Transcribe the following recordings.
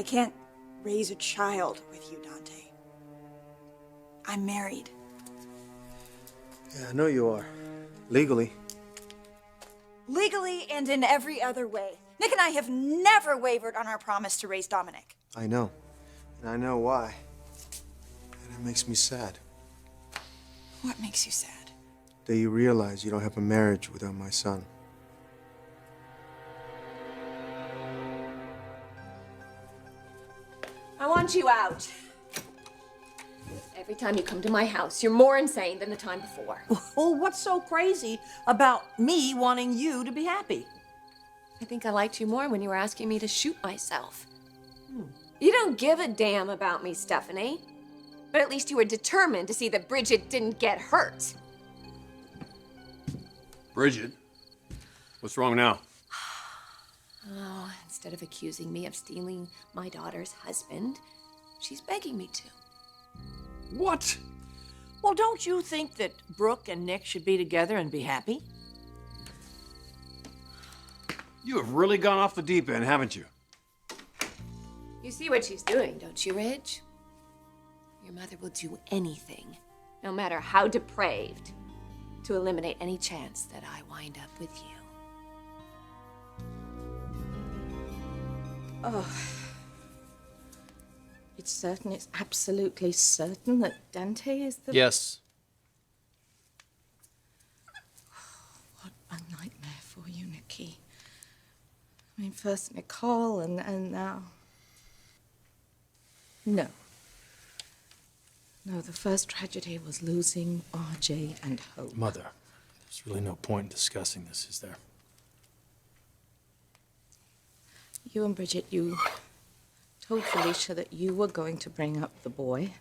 I can't raise a child with you, Dante. I'm married. Yeah, I know you are. Legally. Legally and in every other way. Nick and I have never wavered on our promise to raise Dominic. I know. And I know why. And it makes me sad. What makes you sad? That you realize you don't have a marriage without my son. I want you out. Every time you come to my house, you're more insane than the time before. Well, what's so crazy about me wanting you to be happy? I think I liked you more when you were asking me to shoot myself. You don't give a damn about me, Stephanie. But at least you were determined to see that Bridget didn't get hurt. Bridget? What's wrong now? Oh, instead of accusing me of stealing my daughter's husband, she's begging me to. What? Well, don't you think that Brooke and Nick should be together and be happy? You have really gone off the deep end, haven't you? You see what she's doing, don't you, Ridge? Your mother will do anything, no matter how depraved, to eliminate any chance that I wind up with you. Oh. It's certain, it's absolutely certain that Dante is the... Yes. What a nightmare for you, Nikki. I mean, first Nicole and now... No. No, the first tragedy was losing RJ and Hope. Mother, there's really no point in discussing this, is there? You and Bridget, you told Felicia that you were going to bring up the boy.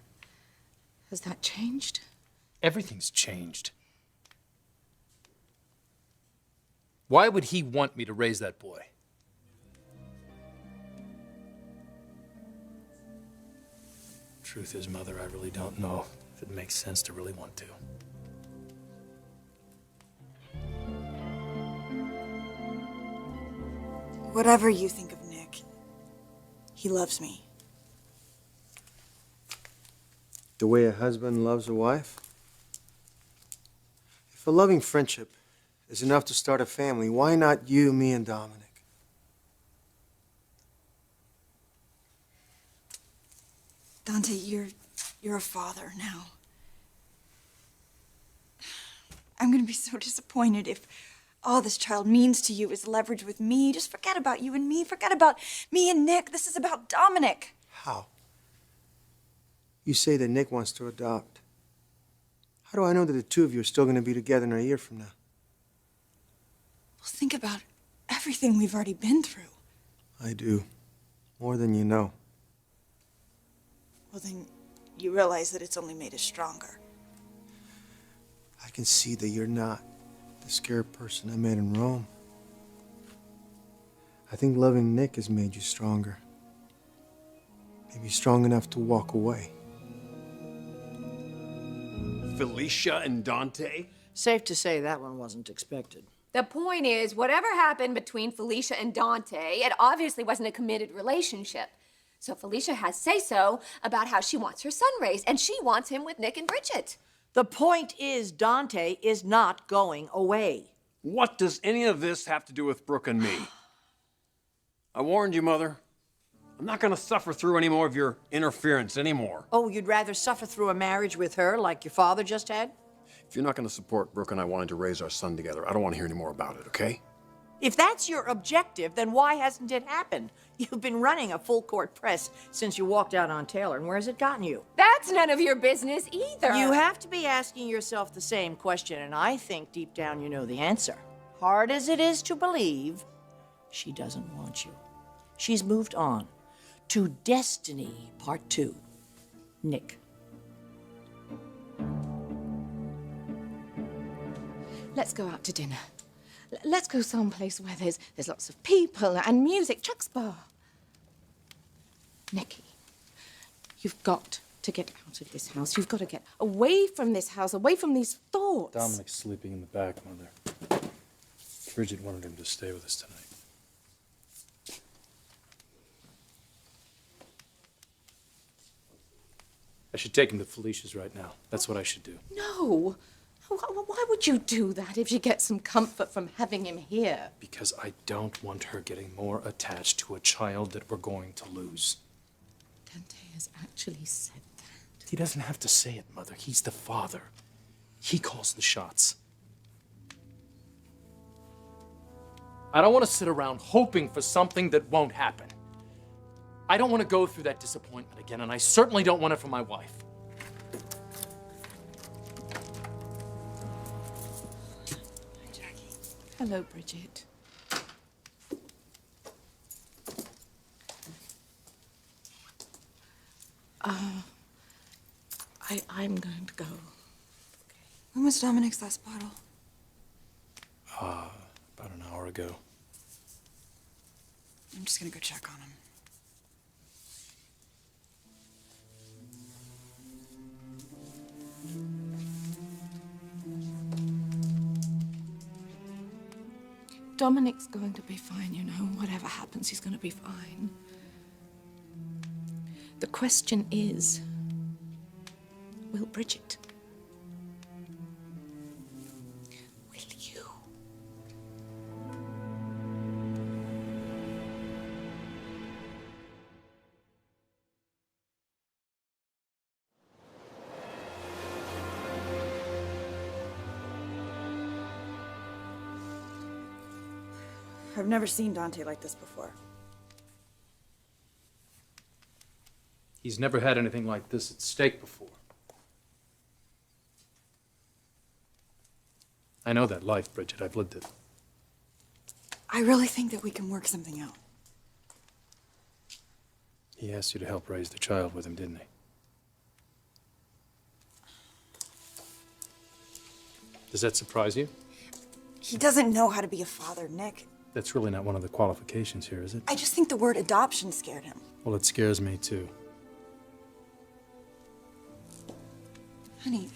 Has that changed? Everything's changed. Why would he want me to raise that boy? Truth is, Mother, I really don't know if it makes sense to really want to. Whatever you think of Nick, he loves me. The way a husband loves a wife? If a loving friendship is enough to start a family, why not you, me, and Dominic? Dante, you're a father now. I'm gonna be so disappointed if all this child means to you is leverage with me. Just forget about you and me. Forget about me and Nick. This is about Dominic. How? You say that Nick wants to adopt. How do I know that the two of you are still going to be together in a year from now? Well, think about everything we've already been through. I do. More than you know. Well, then you realize that it's only made us stronger. I can see that you're not the scared person I met in Rome. I think loving Nick has made you stronger. Maybe strong enough to walk away. Felicia and Dante? Safe to say that one wasn't expected. The point is, whatever happened between Felicia and Dante, it obviously wasn't a committed relationship. So Felicia has say-so about how she wants her son raised, and she wants him with Nick and Bridget. The point is, Dante is not going away. What does any of this have to do with Brooke and me? I warned you, Mother. I'm not gonna suffer through any more of your interference anymore. Oh, you'd rather suffer through a marriage with her like your father just had? If you're not gonna support Brooke and I wanting to raise our son together, I don't want to hear any more about it, okay? If that's your objective, then why hasn't it happened? You've been running a full-court press since you walked out on Taylor, and where's it gotten you? That's none of your business either. You have to be asking yourself the same question, and I think deep down you know the answer. Hard as it is to believe, she doesn't want you. She's moved on to Destiny Part 2. Nick. Let's go out to dinner. Let's go someplace where there's lots of people and music. Chuck's Bar. Nikki, you've got to get out of this house. You've got to get away from this house, away from these thoughts. Dominic's sleeping in the back, Mother. Bridget wanted him to stay with us tonight. I should take him to Felicia's right now. That's what I should do. No. Why would you do that if you get some comfort from having him here? Because I don't want her getting more attached to a child that we're going to lose. Dante has actually said that. He doesn't have to say it, Mother. He's the father. He calls the shots. I don't want to sit around hoping for something that won't happen. I don't want to go through that disappointment again, and I certainly don't want it for my wife. Hello, Bridget. I'm going to go. When was Dominic's last bottle? About an hour ago. I'm just gonna go check on him. Dominic's going to be fine, you know. Whatever happens, he's going to be fine. The question is, will Bridget? Will you? I've never seen Dante like this before. He's never had anything like this at stake before. I know that life, Bridget. I've lived it. I really think that we can work something out. He asked you to help raise the child with him, didn't he? Does that surprise you? He doesn't know how to be a father, Nick. That's really not one of the qualifications here, is it? I just think the word adoption scared him. Well, it scares me, too. Honey,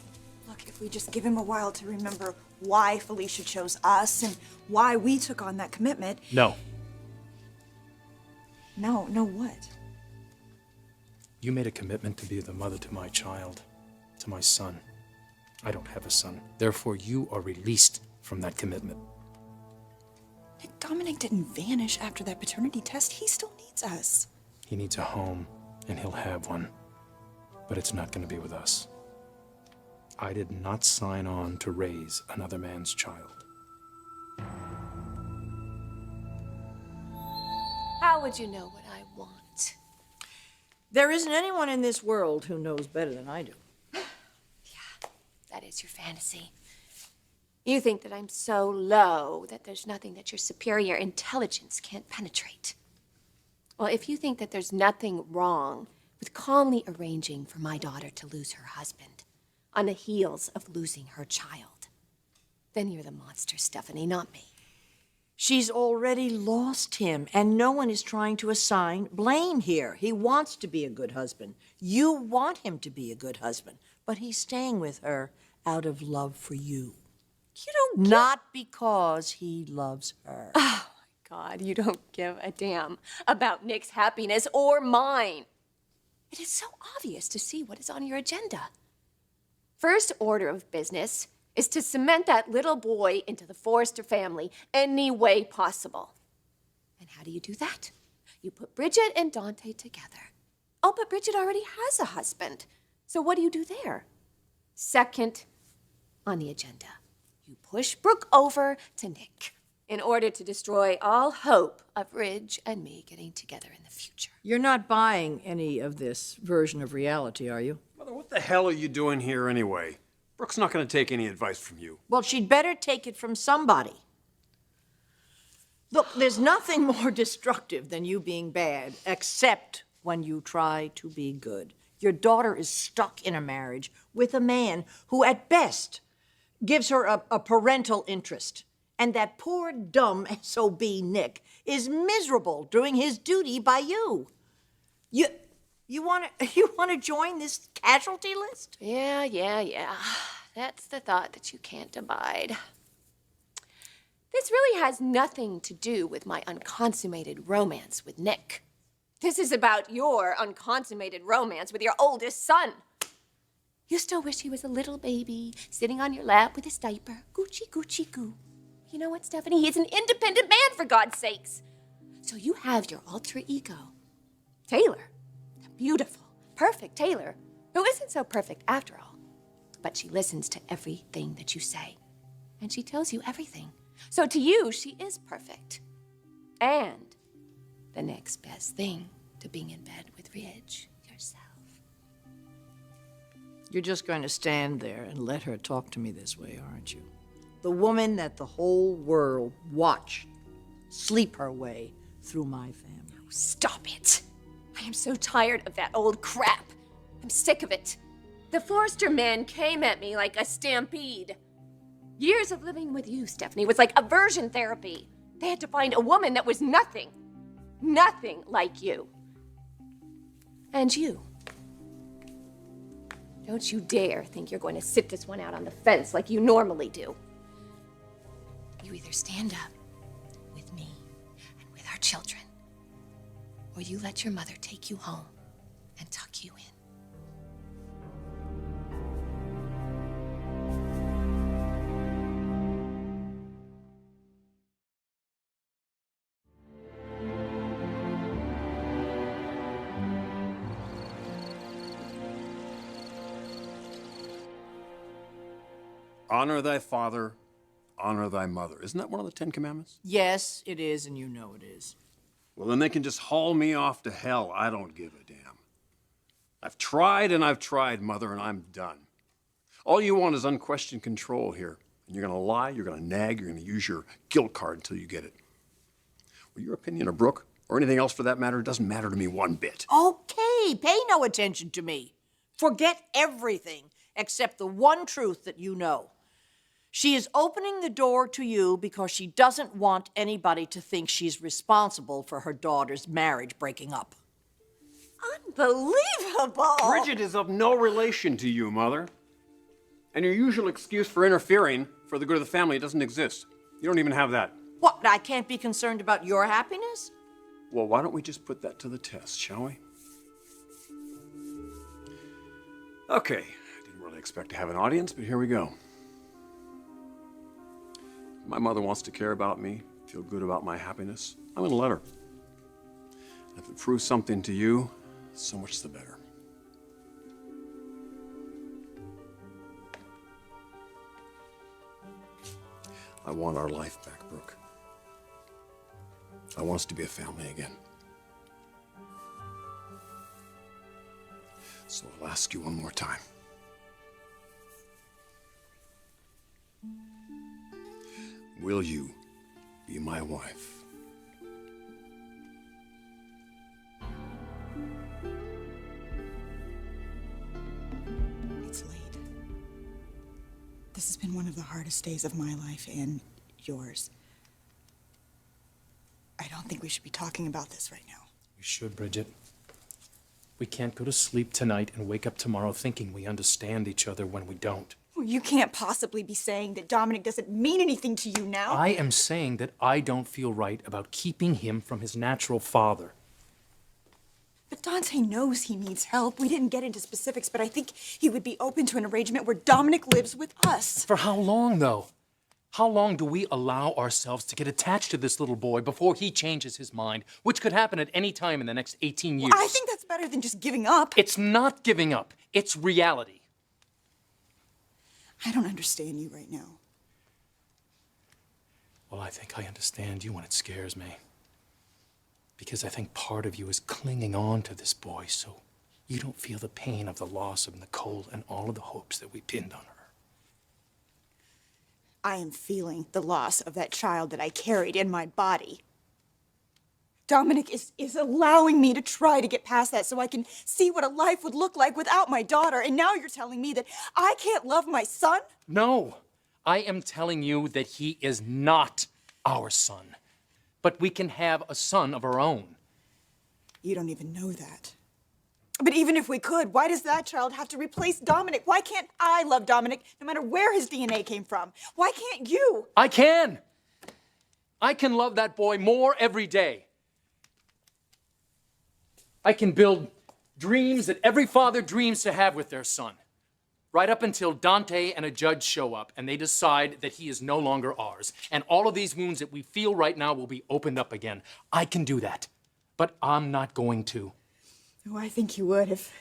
look, if we just give him a while to remember why Felicia chose us and why we took on that commitment. No. No what? You made a commitment to be the mother to my child, to my son. I don't have a son. Therefore, you are released from that commitment. Nick, Dominic didn't vanish after that paternity test. He still needs us. He needs a home, and he'll have one. But it's not going to be with us. I did not sign on to raise another man's child. How would you know what I want? There isn't anyone in this world who knows better than I do. Yeah, that is your fantasy. You think that I'm so low that there's nothing that your superior intelligence can't penetrate. Well, if you think that there's nothing wrong with calmly arranging for my daughter to lose her husband on the heels of losing her child, then you're the monster, Stephanie, not me. She's already lost him, and no one is trying to assign blame here. He wants to be a good husband. You want him to be a good husband, but he's staying with her out of love for you. You don't Not because he loves her. Oh, my God, you don't give a damn about Nick's happiness or mine. It is so obvious to see what is on your agenda. First order of business is to cement that little boy into the Forrester family any way possible. And how do you do that? You put Bridget and Dante together. Oh, but Bridget already has a husband. So what do you do there? Second on the agenda, you push Brooke over to Nick in order to destroy all hope of Ridge and me getting together in the future. You're not buying any of this version of reality, are you? Mother, what the hell are you doing here anyway? Brooke's not going to take any advice from you. Well, she'd better take it from somebody. Look, there's nothing more destructive than you being bad, except when you try to be good. Your daughter is stuck in a marriage with a man who, at best, gives her a parental interest. And that poor, dumb SOB Nick is miserable doing his duty by you. You want to join this casualty list? Yeah. That's the thought that you can't abide. This really has nothing to do with my unconsummated romance with Nick. This is about your unconsummated romance with your oldest son. You still wish he was a little baby sitting on your lap with his diaper. Goochie, goochie, goo. You know what, Stephanie? He's an independent man, for God's sakes. So you have your alter ego, Taylor. Beautiful, perfect Taylor, who isn't so perfect after all. But she listens to everything that you say. And she tells you everything. So to you, she is perfect. And the next best thing to being in bed with Ridge, yourself. You're just going to stand there and let her talk to me this way, aren't you? The woman that the whole world watched sleep her way through my family. Stop it. I am so tired of that old crap. I'm sick of it. The Forrester men came at me like a stampede. Years of living with you, Stephanie, was like aversion therapy. They had to find a woman that was nothing like you. And you. Don't you dare think you're going to sit this one out on the fence like you normally do. You either stand up with me and with our children, or you let your mother take you home and tuck you in. Honor thy father, honor thy mother. Isn't that one of the 10 Commandments? Yes, it is, and you know it is. Well, then they can just haul me off to hell. I don't give a damn. I've tried and I've tried, Mother, and I'm done. All you want is unquestioned control here. And you're gonna lie, you're gonna nag, you're gonna use your guilt card until you get it. Well, your opinion of Brooke, or anything else for that matter, doesn't matter to me one bit. Okay, pay no attention to me. Forget everything except the one truth that you know. She is opening the door to you because she doesn't want anybody to think she's responsible for her daughter's marriage breaking up. Unbelievable! Bridget is of no relation to you, Mother. And your usual excuse for interfering for the good of the family doesn't exist. You don't even have that. What, I can't be concerned about your happiness? Well, why don't we just put that to the test, shall we? Okay, I didn't really expect to have an audience, but here we go. My mother wants to care about me, feel good about my happiness. I'm gonna let her. If it proves something to you, so much the better. I want our life back, Brooke. I want us to be a family again. So I'll ask you one more time. Will you be my wife? It's late. This has been one of the hardest days of my life and yours. I don't think we should be talking about this right now. We should, Bridget. We can't go to sleep tonight and wake up tomorrow thinking we understand each other when we don't. Well, you can't possibly be saying that Dominic doesn't mean anything to you now. I am saying that I don't feel right about keeping him from his natural father. But Dante knows he needs help. We didn't get into specifics, but I think he would be open to an arrangement where Dominic lives with us. For how long, though? How long do we allow ourselves to get attached to this little boy before he changes his mind, which could happen at any time in the next 18 years? Well, I think that's better than just giving up. It's not giving up. It's reality. I don't understand you right now. Well, I think I understand you, and it scares me. Because I think part of you is clinging on to this boy so you don't feel the pain of the loss of Nicole and all of the hopes that we pinned on her. I am feeling the loss of that child that I carried in my body. Dominic is allowing me to try to get past that so I can see what a life would look like without my daughter. And now you're telling me that I can't love my son? No, I am telling you that he is not our son. But we can have a son of our own. You don't even know that. But even if we could, why does that child have to replace Dominic? Why can't I love Dominic no matter where his DNA came from? Why can't you? I can. I can love that boy more every day. I can build dreams that every father dreams to have with their son. right up until Dante and a judge show up and they decide that he is no longer ours. And all of these wounds that we feel right now will be opened up again. I can do that, but I'm not going to. Oh, I think you would if...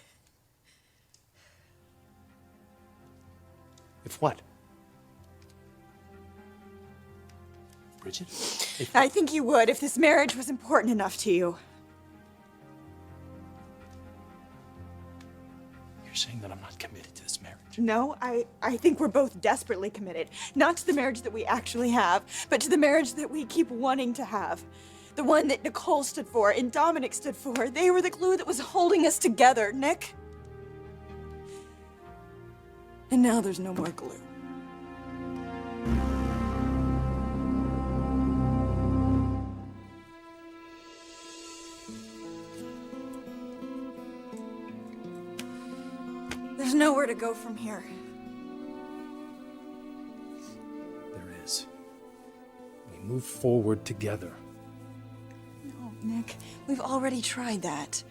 If what? Bridget? I think you would if this marriage was important enough to you. You're saying that I'm not committed to this marriage? No, I think we're both desperately committed. Not to the marriage that we actually have, but to the marriage that we keep wanting to have. The one that Nicole stood for and Dominic stood for. They were the glue that was holding us together, Nick. And now there's no more glue. There's nowhere to go from here. There is. We move forward together. No, Nick, we've already tried that.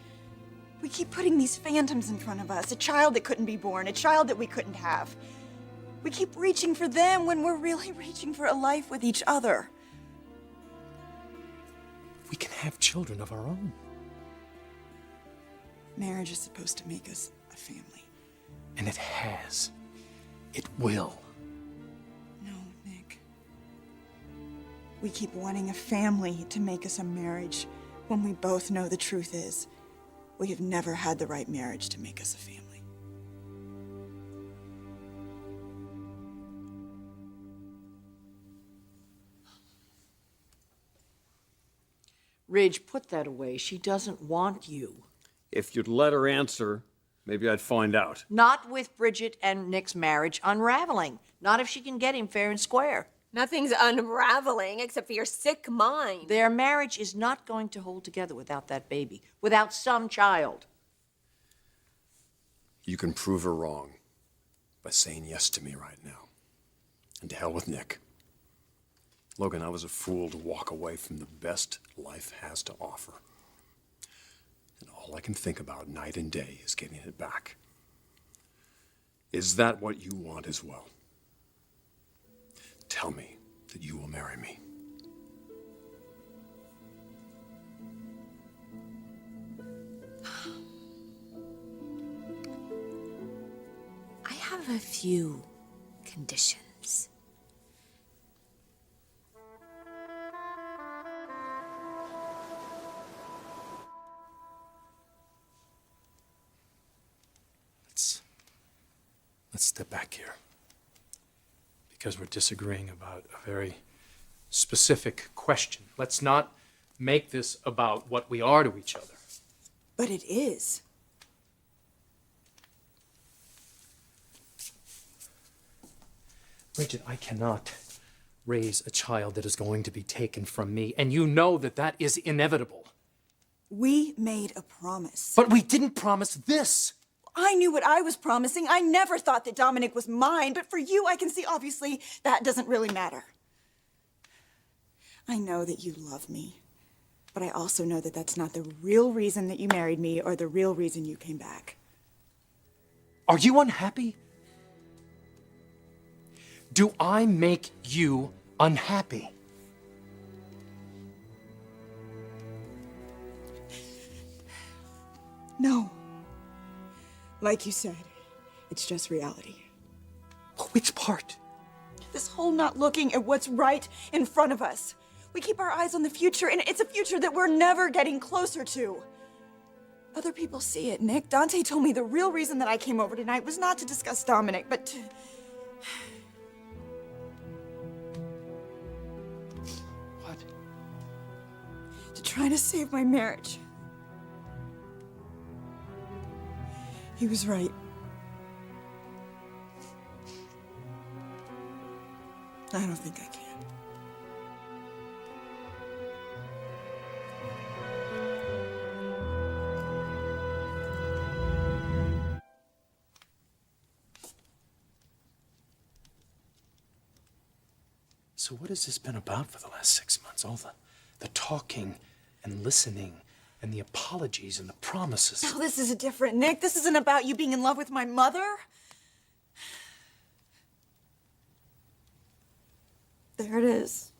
We keep putting these phantoms in front of us. A child that couldn't be born, a child that we couldn't have. We keep reaching for them when we're really reaching for a life with each other. We can have children of our own. Marriage is supposed to make us a family. And it has. It will. No, Nick. We keep wanting a family to make us a marriage when we both know the truth is we have never had the right marriage to make us a family. Ridge, put that away. She doesn't want you. If you'd let her answer, maybe I'd find out. Not with Bridget and Nick's marriage unraveling. Not if she can get him fair and square. Nothing's unraveling except for your sick mind. Their marriage is not going to hold together without that baby, without some child. You can prove her wrong by saying yes to me right now. And to hell with Nick. Logan, I was a fool to walk away from the best life has to offer. And all I can think about night and day is getting it back. Is that what you want as well? Tell me that you will marry me. I have a few conditions. Let's step back here. Because we're disagreeing about a very specific question. Let's not make this about what we are to each other. But it is. Bridget, I cannot raise a child that is going to be taken from me, and you know that that is inevitable. We made a promise. But we didn't promise this. I knew what I was promising. I never thought that Dominic was mine, but for you, I can see obviously that doesn't really matter. I know that you love me, but I also know that that's not the real reason that you married me or the real reason you came back. Are you unhappy? Do I make you unhappy? No. Like you said, it's just reality. Which part? This whole not looking at what's right in front of us. We keep our eyes on the future, and it's a future that we're never getting closer to. Other people see it, Nick. Dante told me the real reason that I came over tonight was not to discuss Dominic, but to... What? to try to save my marriage. He was right. I don't think I can. So what has this been about for the last 6 months? All the talking and listening and the apologies and the promises. Oh, this is different, Nick. This isn't about you being in love with my mother. There it is.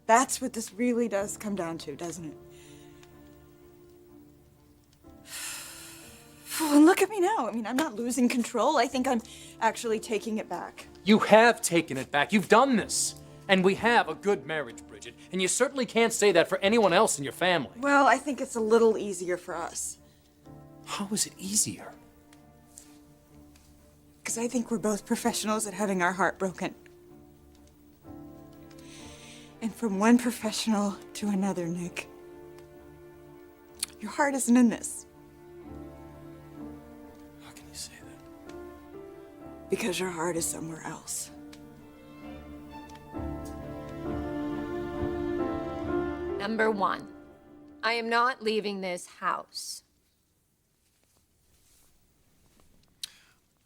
That's what this really does come down to, doesn't it? And look at me now. I mean, I'm not losing control. I think I'm actually taking it back. You have taken it back. You've done this. And we have a good marriage, Bridget. And you certainly can't say that for anyone else in your family. Well, I think it's a little easier for us. How is it easier? Because I think we're both professionals at having our heart broken. And from one professional to another, Nick, your heart isn't in this. How can you say that? Because your heart is somewhere else. Number 1, I am not leaving this house.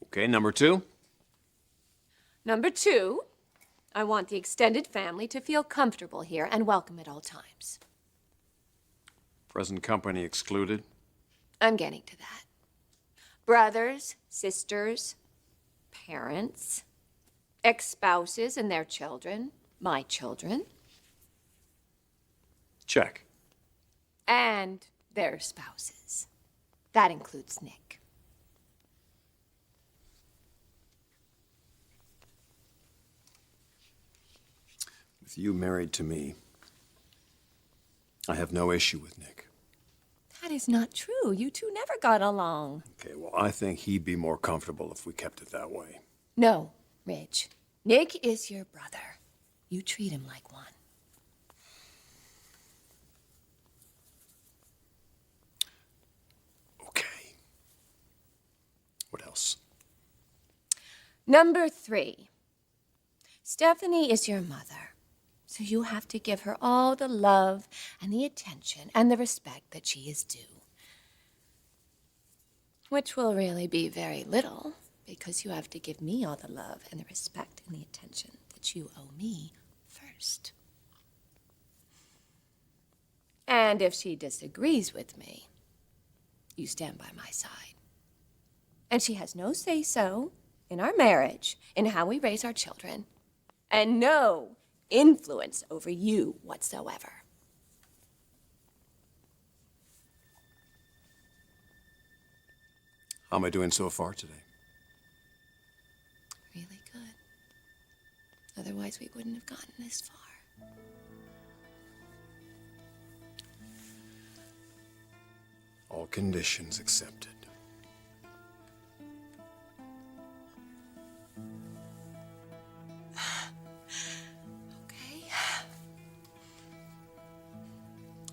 Okay, number 2. Number 2, I want the extended family to feel comfortable here and welcome at all times. Present company excluded. I'm getting to that. Brothers, sisters, parents, ex-spouses and their children, my children, Check. and their spouses. That includes Nick. With you married to me, I have no issue with Nick. That is not true. You two never got along. Okay, well, I think he'd be more comfortable if we kept it that way. No, Ridge. Nick is your brother. You treat him like one. Okay. What else? Number 3. Stephanie is your mother, so you have to give her all the love and the attention and the respect that she is due. Which will really be very little, because you have to give me all the love and the respect and the attention that you owe me first. And if she disagrees with me, you stand by my side. And she has no say-so in our marriage, in how we raise our children, and no influence over you whatsoever. How am I doing so far today? Really good. Otherwise, we wouldn't have gotten this far. All conditions accepted. Okay.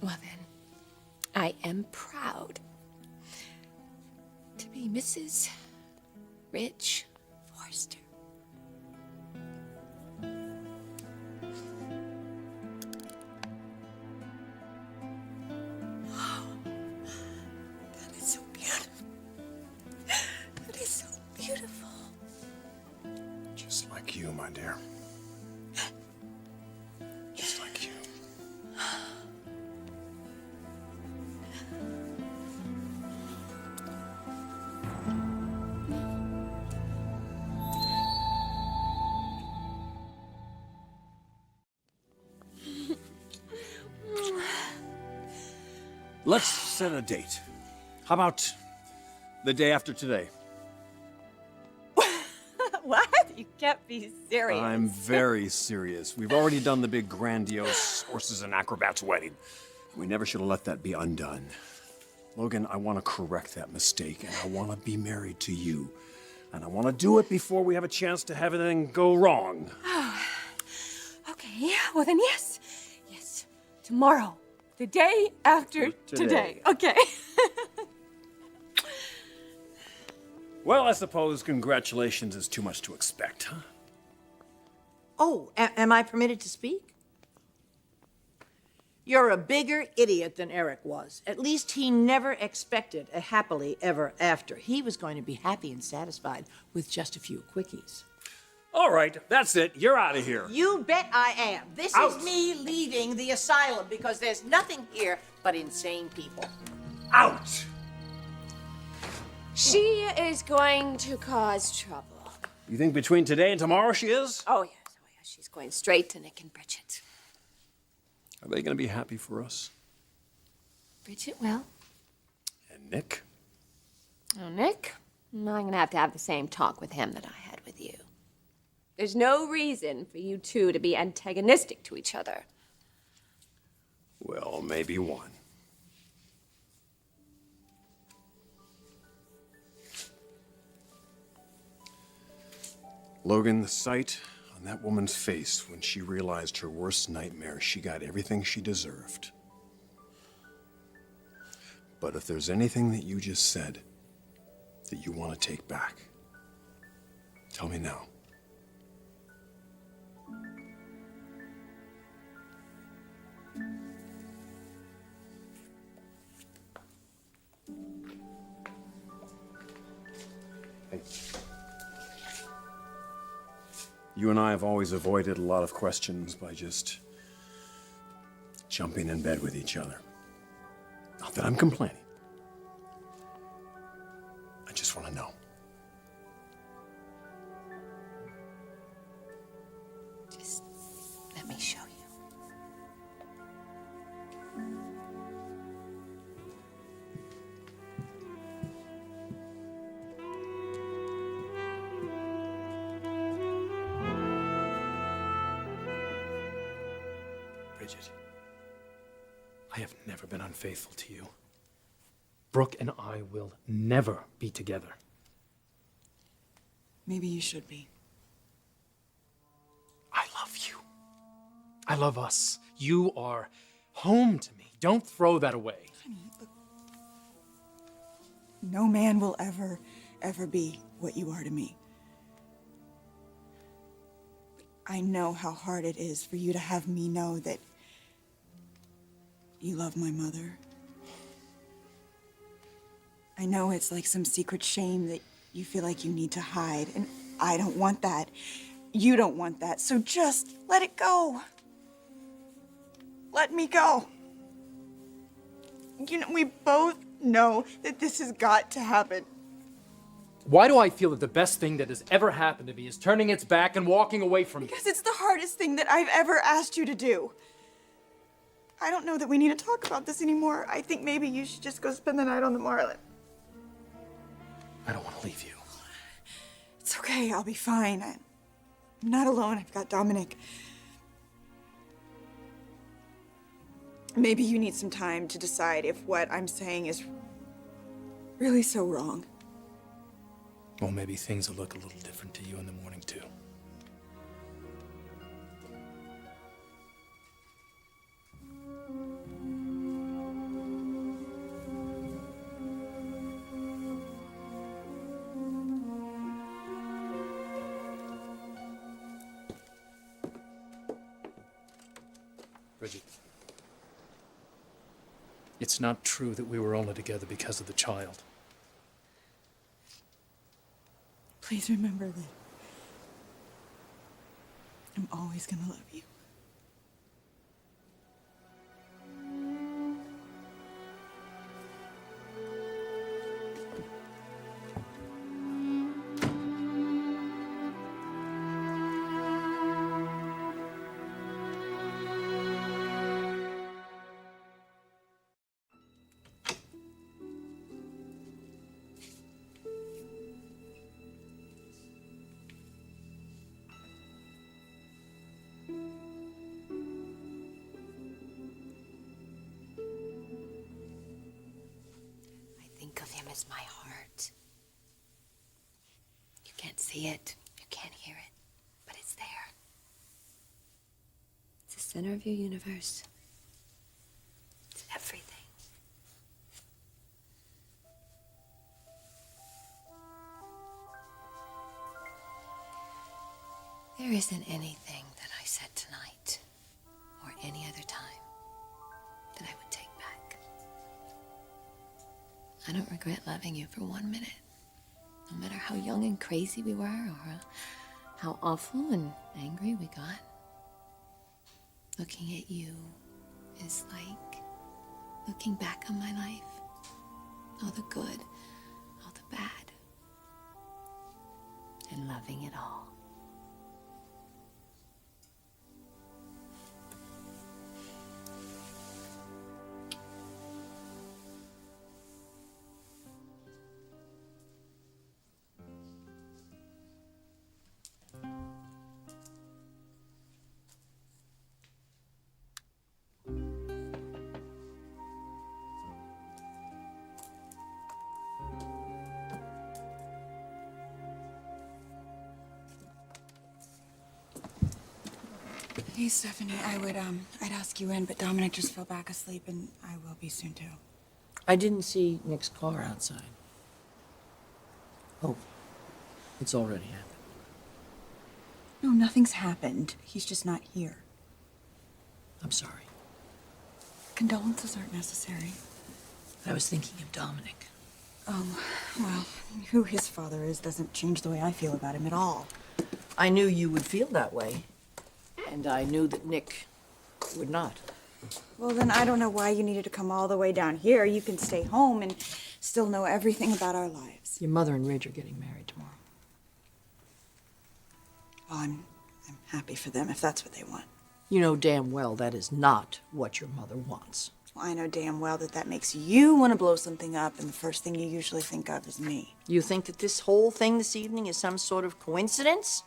Well then, I am proud to be Mrs. Rich Forster. That is so beautiful. That is so beautiful. Just like you, my dear. Just like you. Let's set a date. How about the day after today? What? You can't be serious. I'm very serious. We've already done the big grandiose horses and acrobats wedding. We never should have let that be undone. Logan, I want to correct that mistake, and I want to be married to you. And I want to do it before we have a chance to have anything go wrong. Okay, well then yes. Yes. Tomorrow. The day after today. Okay. Well, I suppose congratulations is too much to expect, huh? Oh, am I permitted to speak? You're a bigger idiot than Eric was. At least he never expected a happily ever after. He was going to be happy and satisfied with just a few quickies. All right, that's it. You're out of here. You bet I am. This Out. is me leaving the asylum because there's nothing here but insane people. Out! She is going to cause trouble. You think between today and tomorrow she is? Oh, yes. Oh, yes. She's going straight to Nick and Bridget. Are they going to be happy for us? Bridget will. And Nick? Oh, Nick? I'm going to have the same talk with him that I had with you. There's no reason for you two to be antagonistic to each other. Well, maybe one. Logan, the sight on that woman's face when she realized her worst nightmare, she got everything she deserved. But if there's anything that you just said that you want to take back, tell me now. Hey. You and I have always avoided a lot of questions by just jumping in bed with each other. Not that I'm complaining. I just want to know. Just let me show you. Bridget, I have never been unfaithful to you. Brooke and I will never be together. Maybe you should be. I love you. I love us. You are home to me. Don't throw that away. No man will ever be what you are to me. I know how hard it is for you to have me know that you love my mother. I know it's like some secret shame that you feel like you need to hide, and I don't want that. You don't want that, so just let it go. Let me go. You know, we both know that this has got to happen. Why do I feel that the best thing that has ever happened to me is turning its back and walking away from me? Because it's the hardest thing that I've ever asked you to do. I don't know that we need to talk about this anymore. I think maybe you should just go spend the night on the Marlin. I don't want to leave you. It's okay, I'll be fine. I'm not alone, I've got Dominic. Maybe you need some time to decide if what I'm saying is really so wrong. Well, maybe things will look a little different to you in the morning, too. Bridget, it's not true that we were only together because of the child. Please remember that I'm always gonna love you. Think of him as my heart. You can't see it, you can't hear it, but it's there. It's the center of your universe. It's everything. There isn't anything that I said tonight or any other time that I would take back. I don't regret loving you for 1 minute. No matter how young and crazy we were, or how awful and angry we got. Looking at you is like looking back on my life. All the good, all the bad. and loving it all. Hey, Stephanie, I'd ask you in, but Dominic just fell back asleep, and I will be soon, too. I didn't see Nick's car outside. Oh, it's already happened. No, nothing's happened. He's just not here. I'm sorry. Condolences aren't necessary. I was thinking of Dominic. Well, who his father is doesn't change the way I feel about him at all. I knew you would feel that way, and I knew that Nick would not. Well, then I don't know why you needed to come all the way down here. You can stay home and still know everything about our lives. Your mother and Ridge are getting married tomorrow. Well, I'm happy for them if that's what they want. You know damn well that is not what your mother wants. Well, I know damn well that makes you want to blow something up, and the first thing you usually think of is me. You think that this whole thing this evening is some sort of coincidence?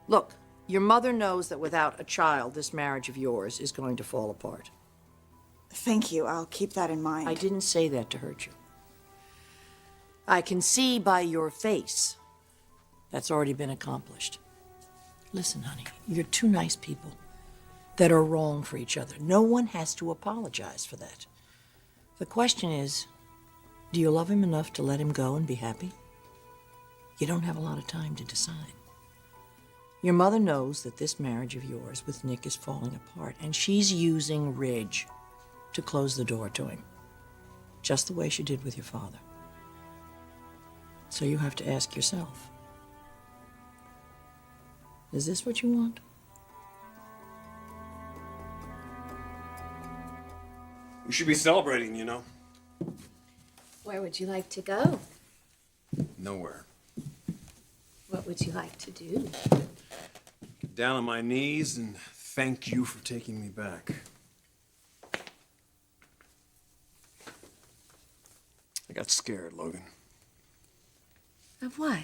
Look, your mother knows that without a child, this marriage of yours is going to fall apart. Thank you. I'll keep that in mind. I didn't say that to hurt you. I can see by your face that's already been accomplished. Listen, honey, you're two nice people that are wrong for each other. No one has to apologize for that. The question is, do you love him enough to let him go and be happy? You don't have a lot of time to decide. Your mother knows that this marriage of yours with Nick is falling apart, and she's using Ridge to close the door to him, just the way she did with your father. So you have to ask yourself, is this what you want? We should be celebrating, you know. Where would you like to go? Nowhere. What would you like to do? Get down on my knees and thank you for taking me back. I got scared, Logan. Of what?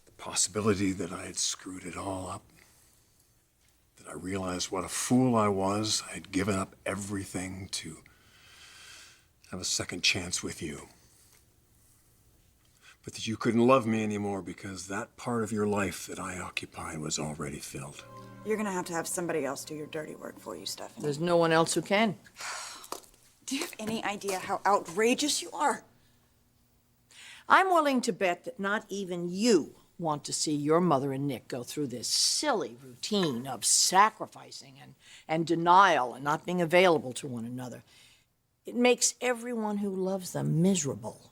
The possibility that I had screwed it all up. That I realized what a fool I was. I had given up everything to have a second chance with you. But that you couldn't love me anymore because that part of your life that I occupied was already filled. You're gonna have to have somebody else do your dirty work for you, Stephanie. There's no one else who can. Do you have any idea how outrageous you are? I'm willing to bet that not even you want to see your mother and Nick go through this silly routine of sacrificing and denial and not being available to one another. It makes everyone who loves them miserable.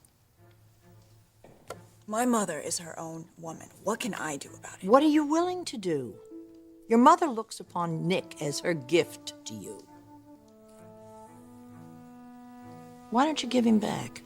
My mother is her own woman. What can I do about it? What are you willing to do? Your mother looks upon Nick as her gift to you. Why don't you give him back?